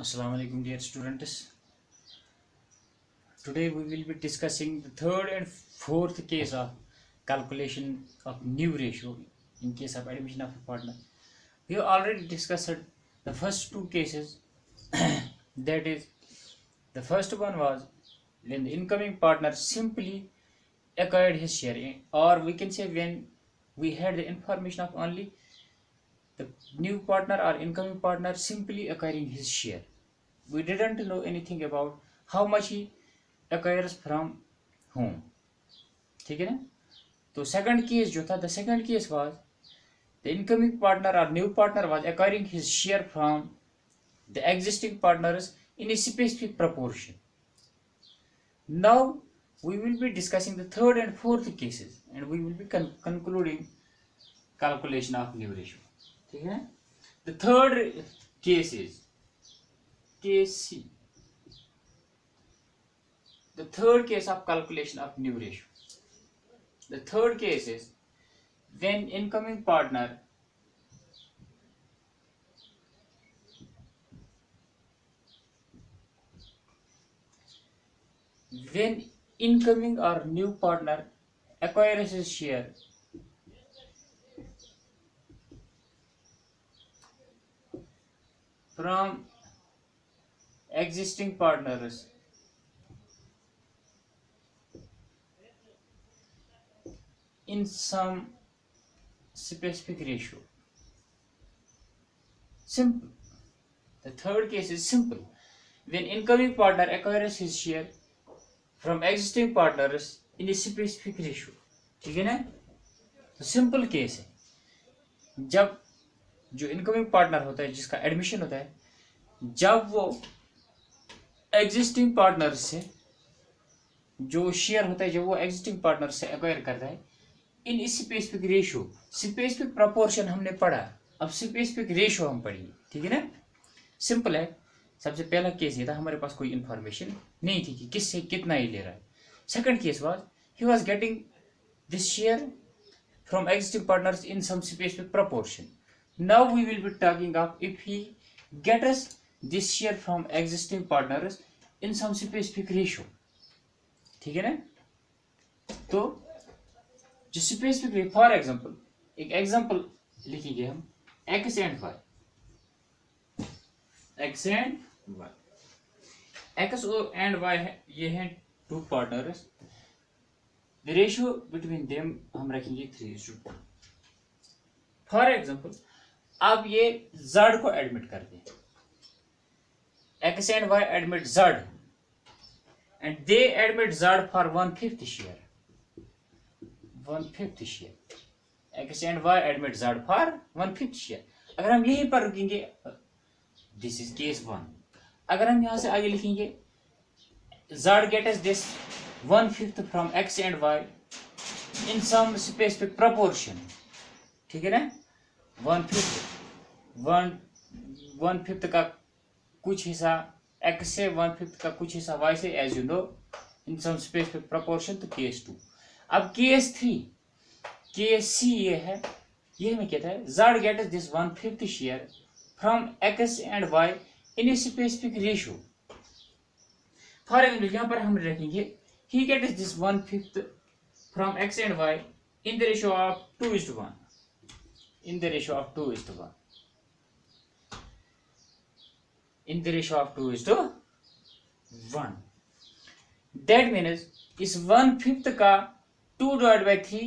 Assalamu alaikum dear students. Today we will be discussing the third and fourth case of calculation of new ratio in case of admission of a partner. We have already discussed the first two cases. That is, the first one was when the incoming partner simply acquired his share, or we can say when we had the information of only the new partner or incoming partner simply acquiring his share. We didn't know anything about how much he acquires from whom. ठीक है ना. तो second case जो था, the second case was the incoming partner or new partner was acquiring his share from the existing partners in a specific proportion. Now we will be discussing the third and fourth cases and we will be concluding calculation of new ratio. ठीक है. The third case is case C. The third case of calculation of new ratio. The third case is when incoming partner or new partner acquires his share from existing partners in some specific ratio. Simple. The third case is simple. When incoming partner acquires his share from existing partners in a specific ratio. ठीक है ना. तो simple case है जब जो incoming partner होता है जिसका एडमिशन होता है, जब वो एग्जिस्टिंग पार्टनर से जो शेयर होता है, जब वो एग्जिस्टिंग पार्टनर से एक्वायर करता है in specific ratio. Specific proportion हमने पढ़ा, अब स्पेसिफिक रेशियो हम पढ़ेंगे. ठीक है ना. सिंपल है. सबसे पहला केस ये था, हमारे पास कोई इंफॉर्मेशन नहीं थी कि किससे कितना ही ले रहा है. Second case was he was getting this share from existing partners in some specific proportion. Now we will be talking of if he gets this share from existing partners in some specific ratio. ठीक है ना. तो जो specific, for example एक example लिखेंगे हम X and Y. X and Y, X and Y ये हैं two partners. The ratio between them हम रखेंगे 3:2. फॉर एग्जांपल अब ये जेड को एडमिट कर दें. X and Y admit Z and they admit Z for 1/5 share. 1/5 share. X and Y admit Z for 1/5 share. अगर हम यहीं पर रुकेंगे, दिस इज केस 1. अगर हम यहां से आगे लिखेंगे Z gets this 1/5 from X and Y in some specific proportion. ठीक है ना. 1/5 का कुछ हिस्सा एक्स से, 1/5 का कुछ हिस्सा वाई से, as you know in some specific proportion. तो केस 2. अब केस 3, केस सी ये है, ये हमें कहता है Z gets this 1/5 share from X and Y in a specific ratio. For example यहां पर हम रखेंगे he gets this 1/5 from X and Y in the ratio of 2:1. in the ratio of 2:1. in the ratio of 2:1. that means इस 1/5 का 2/3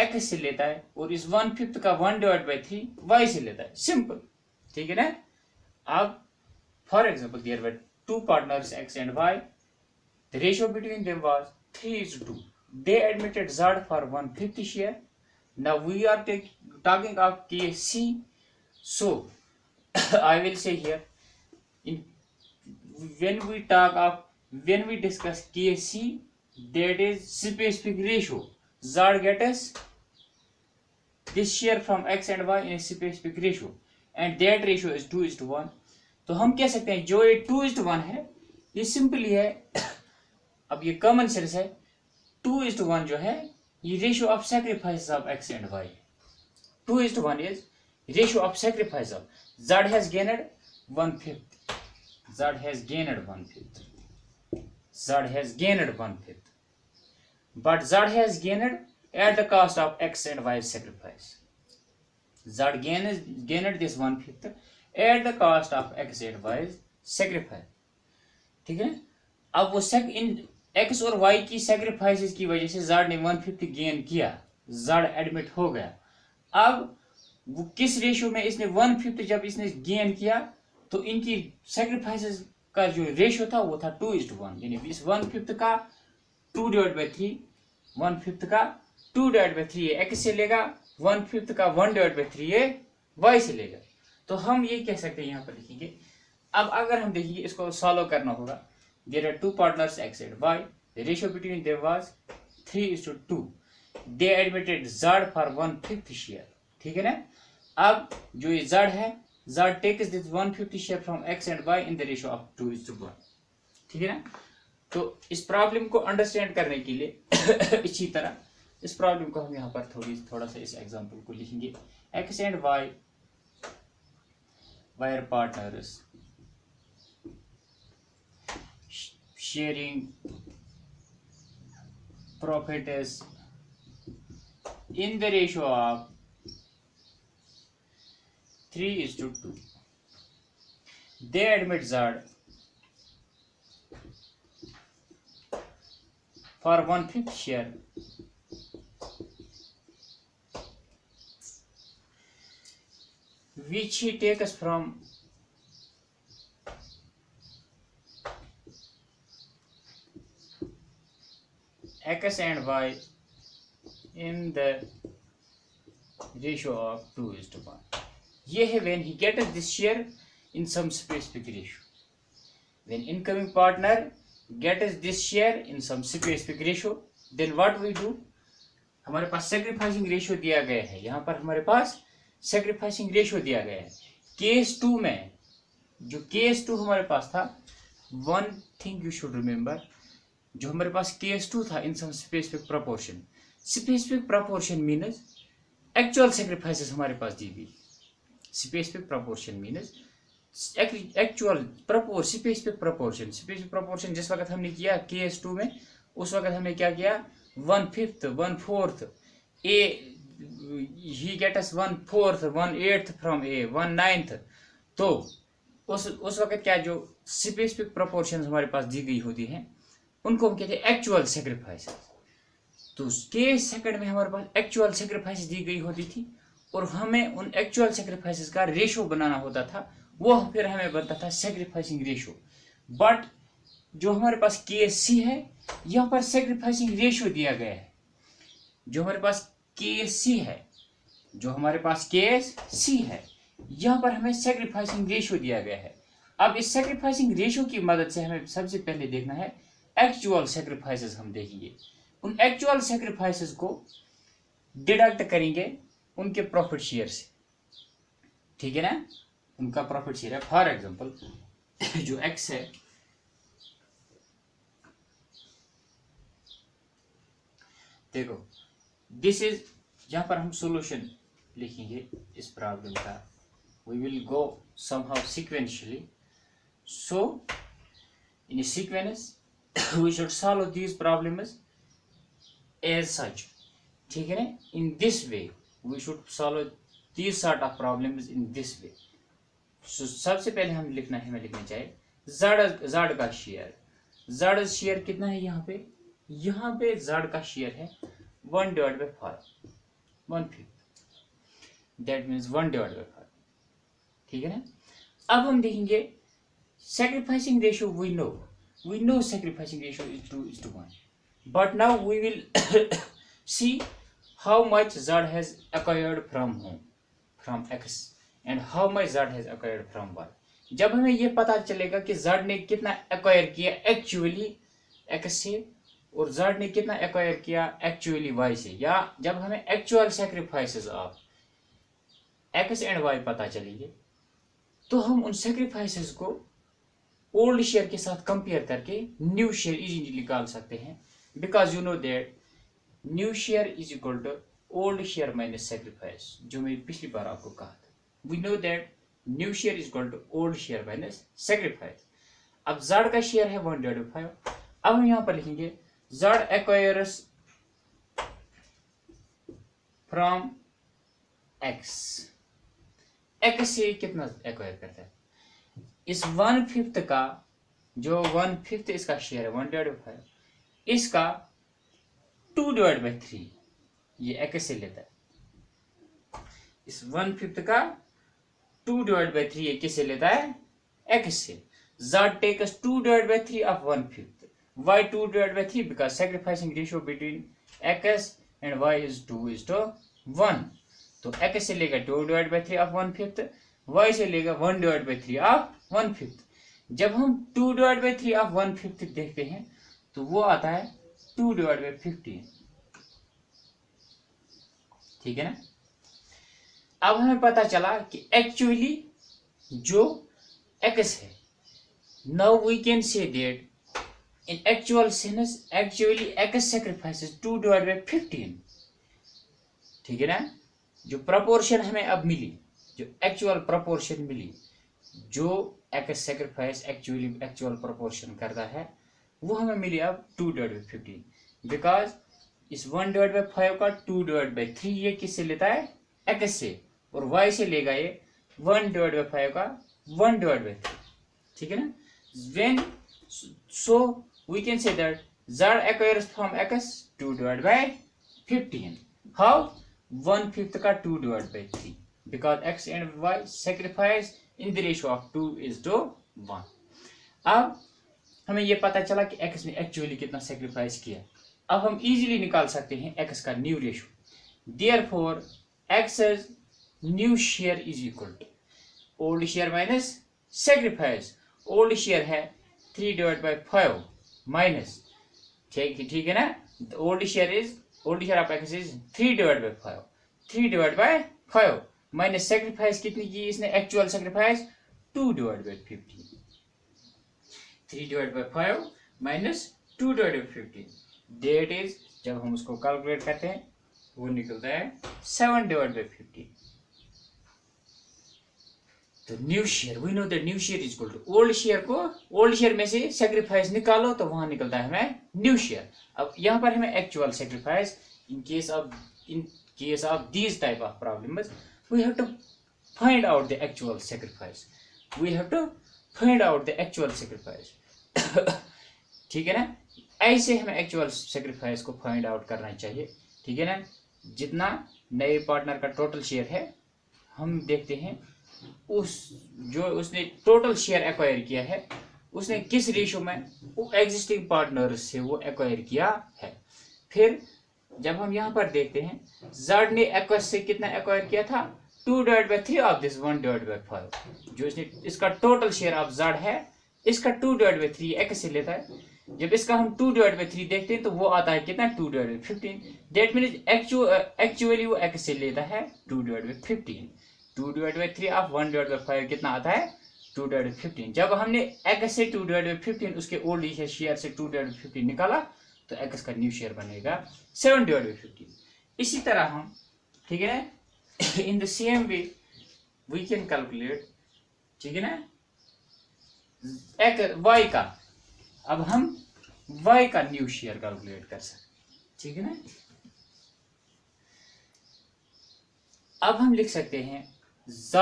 x से लेता है और इस 1/5 का 1/3 y से लेता है. सिंपल. ठीक है ना. अब for example there were two partners x and y. the ratio between them was 3:2. they admitted z for 1/5 share. Now we are talking of case C. So I will say here, when we discuss case C, that is specific ratio. Z gets this share from x and y in a specific ratio, and that ratio is 2:1. तो हम कह सकते हैं जो ये 2:1 है ये simply है, अब ये कॉमन सेंस है. 2:1 जो है ये ratio of sacrifice of X and Y. 2:1 is ratio of sacrifice of z has gained 1/5, Z has gained 1/5. Z has gained 1/5. But Z has gained at the cost of X and Y sacrifice. Z gained this 1/5 at the cost of X and Y sacrifice. ठीक है, अब वो इन X और Y की sacrifices की वजह से Z ने 1/5 गेन किया, Z एडमिट हो गया। अब वो किस रेशियो में इसने 1/5 जब इसने गेन किया तो इनकी सैक्रिफाइसेस का जो रेशियो था वो था 2:1, यानी इस 1/5 का 2/3, 1/5 का 2/3 ये X से लेगा, 1/5 का 1/3 ये Y से लेगा। तो हम ये कह सकते हैं, यहाँ पर लिखेंगे। अब अगर हम देखिए इसको सॉल्व करना होगा, there are two partners X and Y, the ratio between them was 3:2, they admitted Z for 1/5 share. ठीक है ना। अब जो ये Z है, Z takes this 1/5 share from X and Y in the ratio of 2:1। ठीक है ना। तो इस प्रॉब्लम को अंडरस्टैंड करने के लिए इसी तरह इस प्रॉब्लम को हम यहाँ पर थोड़ा सा इस एग्जांपल को लिखेंगे। X and Y were partners sharing profits in the ratio of 3:2. They admit Z for 1/5 share which he takes from X and Y in the ratio of 2:1. ये है when he gets this share in some specific ratio. When incoming partner gets this share in some specific ratio, then what we do? हमारे पास sacrificing ratio दिया गया है, यहाँ पर हमारे पास sacrificing ratio दिया गया है। केस 2 में जो केस 2 हमारे पास था, one thing you should remember, जो हमारे पास केस 2 था in some specific proportion. Specific proportion means actual sacrifices हमारे पास दी गई। Specific proportion means actual specific proportion. Specific proportion जिस वक्त हमने किया केस 2 में, उस वक्त हमने क्या किया, 1/5, 1/4 ए, he gets 1/4, 1/8 from A, 1/9। तो उस वक्त क्या जो स्पेसिफिक प्रोपोर्शन हमारे पास दी गई होती हैं उनको हम कहते हैं एक्चुअल सैक्रिफाइसेस। तो केस सेकंड में हमारे पास एक्चुअल सैक्रिफाइस दी गई होती थी और हमें उन एक्चुअल सैक्रिफाइसेस का रेशियो बनाना होता था, वो फिर हमें बनता था सैक्रिफाइसिंग रेशियो। बट जो हमारे पास केस सी है, यहाँ पर सैक्रिफाइसिंग रेशियो दिया गया है। जो हमारे पास केस सी है, जो हमारे पास केस सी है, यहाँ पर हमें सैक्रिफाइसिंग रेशियो दिया गया है। अब इस सैक्रिफाइसिंग रेशियो की मदद से हमें सबसे पहले देखना है एक्चुअल सैक्रिफाइसेस। हम देखेंगे उन एक्चुअल सैक्रिफाइसेस को डिडक्ट करेंगे उनके प्रॉफिट शेयर से। ठीक है ना, उनका प्रॉफिट शेयर है। फॉर एग्जांपल जो एक्स है, देखो दिस इज, यहाँ पर हम सॉल्यूशन लिखेंगे इस प्रॉब्लम का। We will go somehow sequentially, so in sequence we should solve these problems as such. ठीक है ना, in this way we should solve these sort of problems in this way. So सबसे पहले हमें लिखना चाहिए Z का शेयर। Z शेयर कितना है यहाँ पे Z का शेयर है 1/5, 1/5, that means 1/5। ठीक है ना। अब हम देखेंगे sacrificing ratio we know sacrificing ratio is 2:1, but now we will see how much Z has acquired from X and how much Z has acquired from Y. जब हमें ये पता चलेगा कि Z ने कितना एक्वायर किया एक्चुअली X से और Z ने कितना एक्वायर किया एक्चुअली Y से, या जब हमें actual sacrifices of X and Y पता चलेंगे, तो हम उन सैक्रिफाइसेस को ओल्ड शेयर के साथ कंपेयर करके न्यू शेयर इजीली निकाल सकते हैं। Because you know that new share is equal to old share minus sacrifice, जो मैं पिछली बार आपको कहा था। We know that new share is equal to old share minus sacrifice. अब z का शेयर है 1/5। अब हम यहां पर लिखेंगे z acquires from x। x से कितना एक्वायर करता है? इस 1/5 का जो 1/5 इसका शेयर है 1/5, इसका 2/3 ये x से लेता है। इस 1/5 का 2/3 ये किससे लेता है? x से। z takes 2/3 of 1/5. Why 2/3? Because sacrificing ratio between x and y is 2:1. तो x से लेगा 2/3 of 1/5, y से लेगा 1/3 of 1/5। जब हम 2/3 of 1/5 देखते हैं तो वो आता है 2/15। ठीक है ना? अब हमें पता चला कि एक्चुअली जो x है, now we can say that in actual sense actually x sacrifices 2/15। ठीक है ना? जो प्रपोर्शन हमें अब मिली, जो एक्चुअल प्रपोर्शन मिली, जो x सैक्रिफाइस एक्चुअल प्रपोर्शन करता है, वो हमें मिली अब 2/15। बिकॉज इस 1/5 का 2/3 ये किससे लेता है? x से, और y से लेगा ये 1/5 का 1/3। ठीक है ना? When so we can say that z acquires from x 2/15। How? 1/5 का 2/3 because x and y sacrifice in the ratio of 2:1। अब हमें ये पता चला कि x ने एक्चुअली कितना सेक्रीफाइस किया। अब हम इजीली निकाल सकते हैं x का new ratio. Therefore x new share is equal to old share minus sacrifice. Old share है 3/5 माइनस, ठीक है ना? Old share of x is 3/5। 3/5 minus sacrifice कितनी की इसने? Actual sacrifice 2/15। 3/5 minus 2/15 that is, जब हम उसको कैलकुलेट करते हैं वो निकलता है 7/15। तो new share, we know that new share is equal to old share को, ओल्ड शेयर में से सेक्रीफाइस निकालो तो वहां निकलता है हमें न्यू शेयर। अब यहाँ पर हमें actual sacrifice in case of these type of problems we have to find out the actual sacrifice. ठीक है ना? ऐसे हमें एक्चुअल सेक्रीफाइस को फाइंड आउट करना चाहिए। ठीक है ना? जितना नए पार्टनर का टोटल शेयर है, हम देखते हैं उसने टोटल शेयर एक्वायर किया है, उसने किस रेशियो में वो एग्जिस्टिंग पार्टनर से वो एक्वायर किया है। फिर जब हम यहाँ पर देखते हैं z ने एक्वायर से कितना एक्वायर किया था? 2/3 ऑफ दिस 1/5। जो इसने इसका टोटल शेयर ऑफ z है, इसका 2/3 x से लेता है। जब इसका हम 2/3 देखते हैं तो वो आता है कितना? 2/15। दैट मीन्स एक्चुअली वो x से लेता है 2/15। 2/3 ऑफ 1/5 कितना आता है? 2/15। जब हमने x से 2/15 उसके ओल्ड शेयर से 2/15 निकाला तो x का न्यू शेयर बनेगा 7/15। इसी तरह हम, ठीक है ना, in the same way we can calculate, ठीक है ना, y का। अब हम y का न्यू शेयर कैलकुलेट कर सकते, ठीक है ना। अब हम लिख सकते हैं z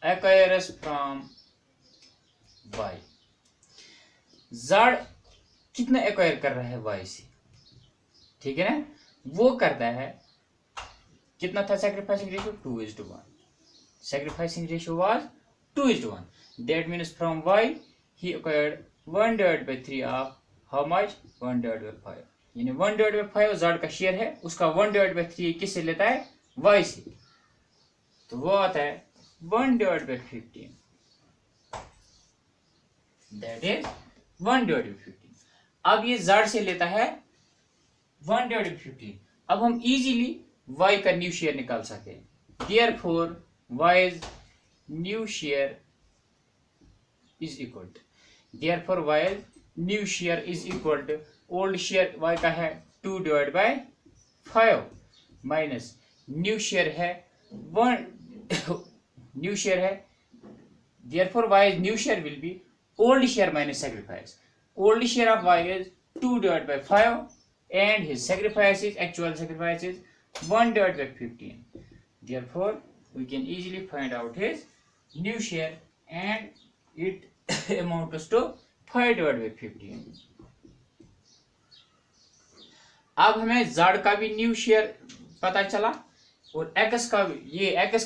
acquires from y। z कितना एक्वायर कर रहा है y से? ठीक है ना, वो करता है कितना था sacrificing ratio? 2:1। Sacrificing ratio was 2:1। That means from y he acquired 1/3 of how much? 1/5। यानी 1/5 z का शेयर है, उसका 1/3 किससे लेता है? y से। तो वो आता है 1/15। That is 1/15। अब ये z से लेता है 1/15। अब हम इजीली y का न्यू शेयर निकाल सकते हैं। Therefore y's new share is equal to, therefore y's new share is equal to old share y का है 2/5 माइनस न्यू शेयर है 1 न्यू शेयर है Therefore, Y's new share will be old share minus sacrifice. Old share of Y is 2 divided by 5 and his actual sacrifice is 1 divided by 15. Therefore, we can easily find out his new share and it amounts to 5 divided by 15. अब हमें Z का भी new share पता चला और X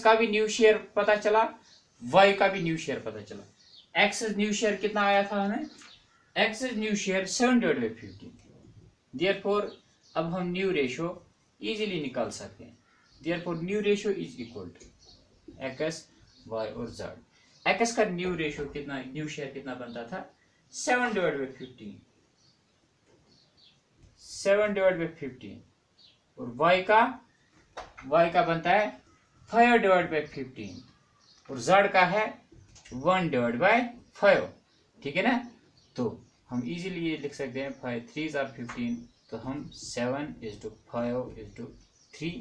का भी new share पता चला, Y का भी न्यू शेयर पता चला। X न्यू शेयर कितना आया था हमें? X new share 7 divide by 15। Therefore अब हम न्यू रेशियो इजीली निकाल सकते हैं। Therefore new ratio is equal to X, Y और Z। X का न्यू रेशियो कितना, न्यू शेयर कितना बनता था? 7 डिवाइड बाई 15। 7 डिवाइड बाई 15 और y का बनता है 5 डिवाइड बाई 15 और z का है 1 डिवाइड बाई 5। ठीक है ना? तो हम इजीली ये लिख सकते हैं 5 3s are 15, तो हम 7 is to 5 is to 3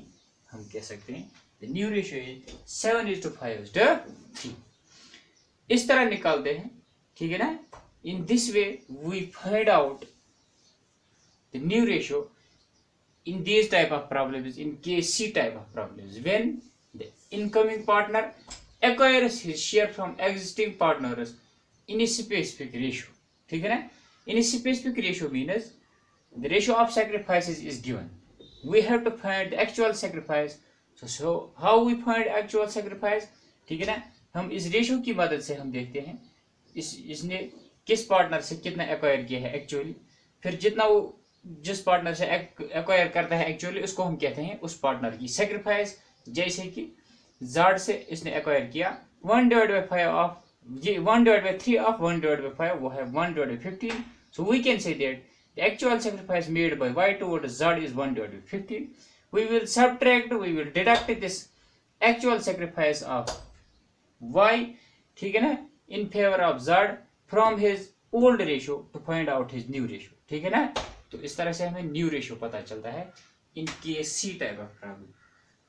हम कह सकते हैं the new ratio is 7 is to 5 is to 3। इस तरह निकालते हैं। ठीक है ना? In this way we find out the new ratio in these type of problems, in case C type of problems, when the incoming partner acquires his share from existing partners in a specific ratio. ठीक है ना? In a specific ratio means the ratio of sacrifices is given. We have to find the actual sacrifice. So how we find actual sacrifice? ठीक है ना? हम इस ratio की मदद से हम देखते हैं इसने किस पार्टनर से कितना एक्वायर किया है एक्चुअली, फिर जितना वो जिस पार्टनर से एक्वायर करता है एक्चुअली उसको हम कहते हैं उस पार्टनर की सेक्रीफाइस। जैसे कि Z से इसने एक्वायर किया 1 डिवाइड बाई 5 ऑफ ये 1 divide by 3 of 1 divide by 5 वो है 1 divide by 15। So we can say that the actual sacrifice made by Y towards Z is 1 divided by 15। we will deduct this actual sacrifice of Y, ठीक है ना, in favor of Z from his old ratio to find out his new ratio। ठीक है ना? तो इस तरह से हमें न्यू रेशियो पता चलता है in case C type of problem.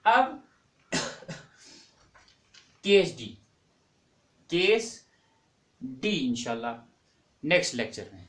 अब केस डी इंशाल्लाह नेक्स्ट लेक्चर में।